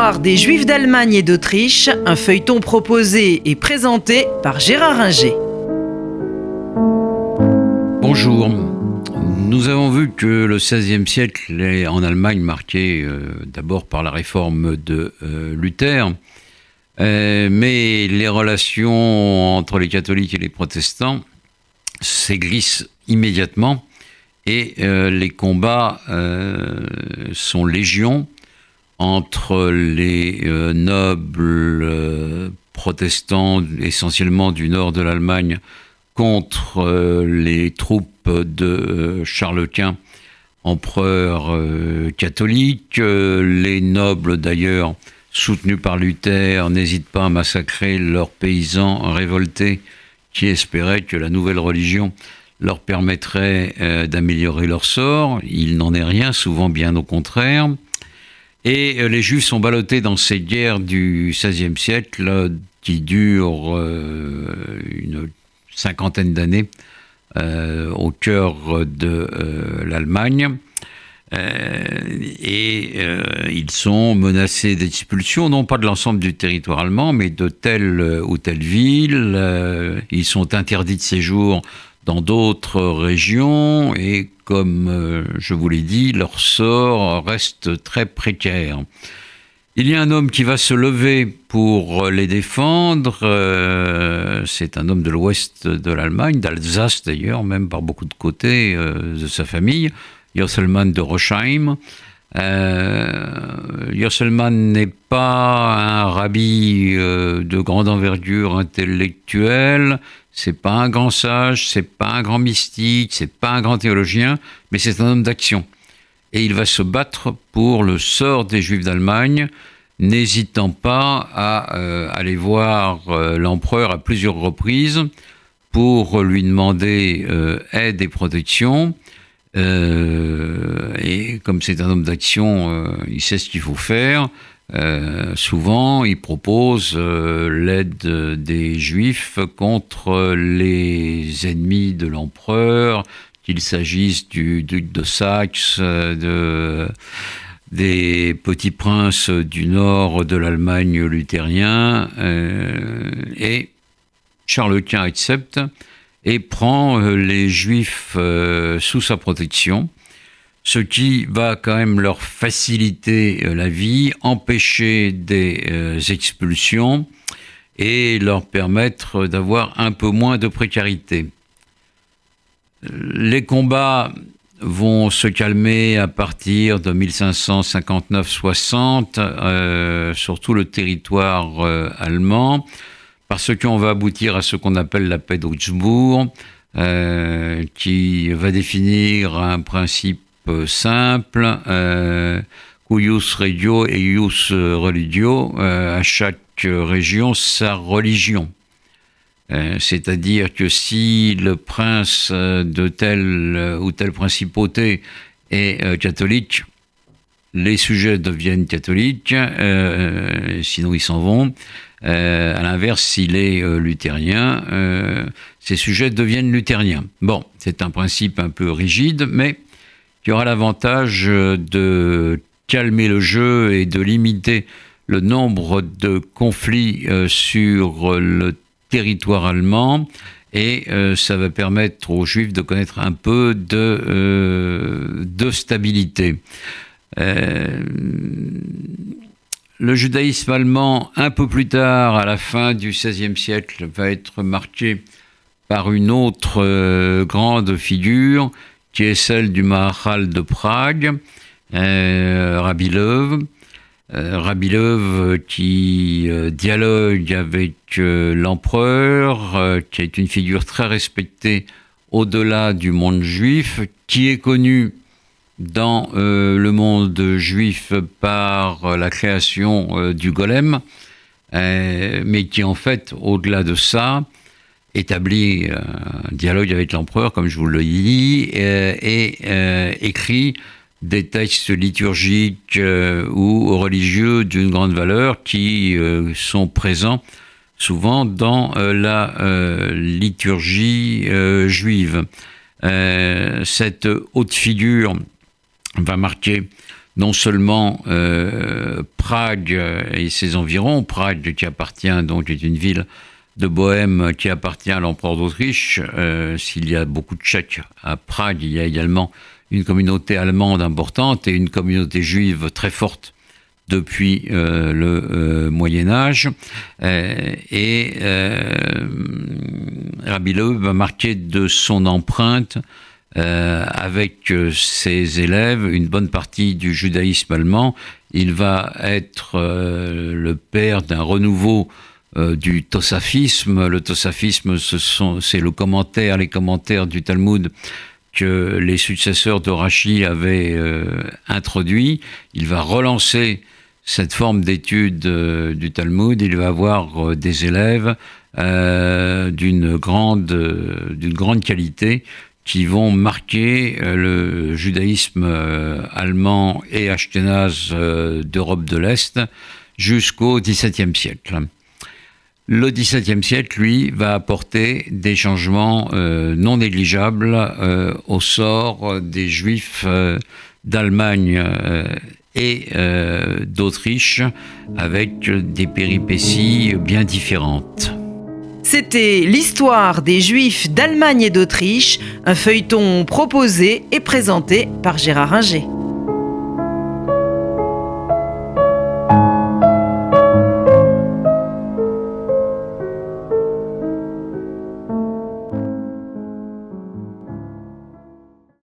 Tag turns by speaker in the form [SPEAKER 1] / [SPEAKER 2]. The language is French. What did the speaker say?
[SPEAKER 1] L'histoire des Juifs d'Allemagne et d'Autriche, un feuilleton proposé et présenté par Gérard Inger.
[SPEAKER 2] Bonjour. Nous avons vu que le XVIe siècle est en Allemagne marqué d'abord par la réforme de Luther, mais les relations entre les catholiques et les protestants s'aigrissent immédiatement et les combats sont légion entre les nobles protestants, essentiellement du nord de l'Allemagne, contre les troupes de Charles Quint, empereur catholique. Les nobles, d'ailleurs, soutenus par Luther, n'hésitent pas à massacrer leurs paysans révoltés qui espéraient que la nouvelle religion leur permettrait d'améliorer leur sort. Il n'en est rien, souvent bien au contraire. Et les Juifs sont ballottés dans ces guerres du XVIe siècle qui durent une cinquantaine d'années au cœur de l'Allemagne. Ils sont menacés d'expulsion, non pas de l'ensemble du territoire allemand, mais de telle ou telle ville. Ils sont interdits de séjour dans d'autres régions et, comme je vous l'ai dit, leur sort reste très précaire. Il y a un homme qui va se lever pour les défendre. C'est un homme de l'ouest de l'Allemagne, d'Alsace d'ailleurs, même par beaucoup de côtés de sa famille, Josselmann de Roschheim. Josselmann n'est pas un rabbi de grande envergure intellectuelle, c'est pas un grand sage, c'est pas un grand mystique, c'est pas un grand théologien, mais c'est un homme d'action. Et il va se battre pour le sort des Juifs d'Allemagne, n'hésitant pas à aller voir l'empereur à plusieurs reprises pour lui demander aide et protection. Et comme c'est un homme d'action, il sait ce qu'il faut faire. Souvent, il propose l'aide des Juifs contre les ennemis de l'empereur, qu'il s'agisse du duc de Saxe, des petits princes du nord de l'Allemagne luthérien. Et Charles Quint accepte et prend les Juifs sous sa protection, ce qui va quand même leur faciliter la vie, empêcher des expulsions et leur permettre d'avoir un peu moins de précarité. Les combats vont se calmer à partir de 1559-60 sur tout le territoire allemand, parce qu'on va aboutir à ce qu'on appelle la paix d'Augsbourg, qui va définir un principe simple, cuius regio et ius religio, à chaque région sa religion. C'est-à-dire que si le prince de telle ou telle principauté est catholique, les sujets deviennent catholiques, sinon ils s'en vont. À l'inverse, s'il est luthérien, ces sujets deviennent luthériens. Bon, c'est un principe un peu rigide, mais qui aura l'avantage de calmer le jeu et de limiter le nombre de conflits sur le territoire allemand, et ça va permettre aux Juifs de connaître un peu de stabilité. Le judaïsme allemand, un peu plus tard, à la fin du XVIe siècle, va être marqué par une autre grande figure, qui est celle du Maharal de Prague, Rabbi Löw. Rabbi Löw qui dialogue avec l'empereur, qui est une figure très respectée au-delà du monde juif, qui est connu dans le monde juif par la création du golem, mais qui en fait, au-delà de ça, établit un dialogue avec l'empereur, comme je vous le dis, et écrit des textes liturgiques ou religieux d'une grande valeur qui sont présents souvent dans la liturgie juive. Cette haute figure va marquer non seulement Prague et ses environs, Prague qui appartient donc est une ville de Bohême qui appartient à l'empereur d'Autriche. S'il y a beaucoup de Tchèques à Prague, il y a également une communauté allemande importante et une communauté juive très forte depuis le Moyen-Âge. Rabbi Löw va marquer de son empreinte avec ses élèves une bonne partie du judaïsme allemand. Il va être le père d'un renouveau du tosafisme. Le tosafisme, c'est les commentaires du Talmud que les successeurs de Rashi avaient introduit. Il va relancer cette forme d'étude du Talmud. Il va avoir des élèves d'une grande qualité qui vont marquer le judaïsme allemand et ashkénaze d'Europe de l'Est jusqu'au XVIIe siècle. Le XVIIe siècle, lui, va apporter des changements non négligeables au sort des Juifs d'Allemagne et d'Autriche, avec des péripéties bien différentes.
[SPEAKER 1] C'était l'histoire des Juifs d'Allemagne et d'Autriche, un feuilleton proposé et présenté par Gérard Ringer.